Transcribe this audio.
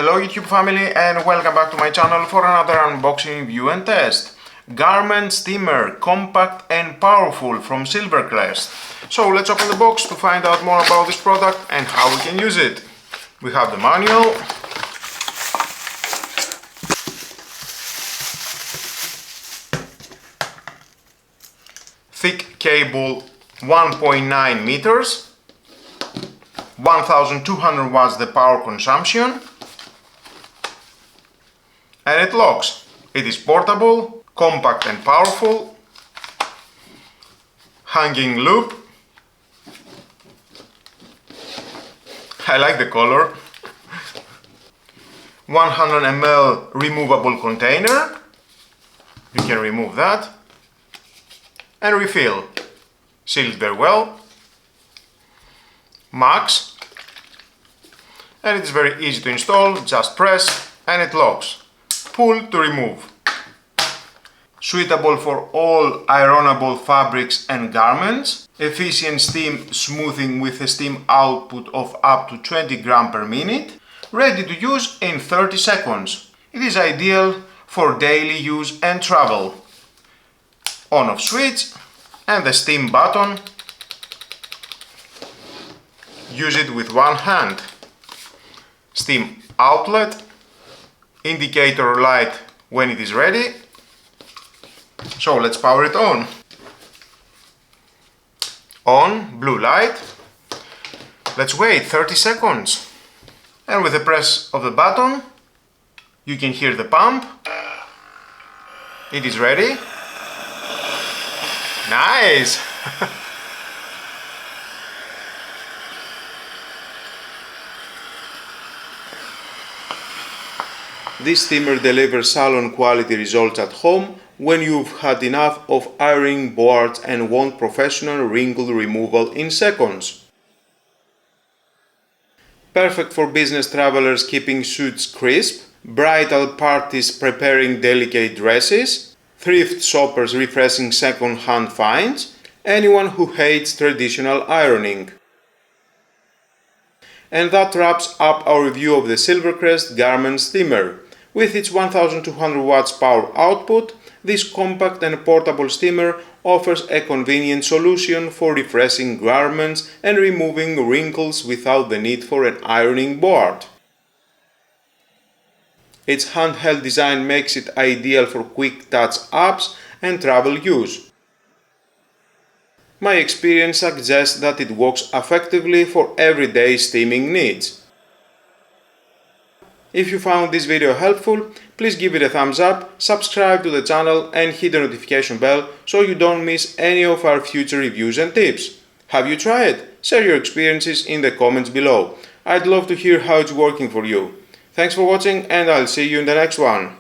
Hello YouTube family and welcome back to my channel for another unboxing, review and test. Garment steamer, compact and powerful from Silvercrest. So let's open the box to find out more about this product and how we can use it. We have the manual. Thick cable 1.9 meters. 1200 watts the power consumption. And it locks. It is portable, compact and powerful. Hanging loop. I like the color. 100 ml removable container. You can remove that. And refill. Sealed very well. Max. And it's very easy to install. Just press and it locks. Pull to remove. Suitable for all ironable fabrics and garments. Efficient steam smoothing with a steam output of up to 20 grams per minute. Ready to use in 30 seconds. It is ideal for daily use and travel. On-off switch and the steam button. Use it with one hand. Steam outlet. Indicator light when it is ready. So let's power it on. On, blue light. Let's wait 30 seconds. And with the press of the button, you can hear the pump. It is ready. Nice! This steamer delivers salon quality results at home when you've had enough of ironing boards and want professional wrinkle removal in seconds. Perfect for business travelers keeping suits crisp, bridal parties preparing delicate dresses, thrift shoppers refreshing second-hand finds, anyone who hates traditional ironing. And that wraps up our review of the Silvercrest garment steamer. With its 1200 watts power output, this compact and portable steamer offers a convenient solution for refreshing garments and removing wrinkles without the need for an ironing board. Its handheld design makes it ideal for quick touch-ups and travel use. My experience suggests that it works effectively for everyday steaming needs. If you found this video helpful, please give it a thumbs up, subscribe to the channel and hit the notification bell so you don't miss any of our future reviews and tips. Have you tried? Share your experiences in the comments below. I'd love to hear how it's working for you. Thanks for watching and I'll see you in the next one.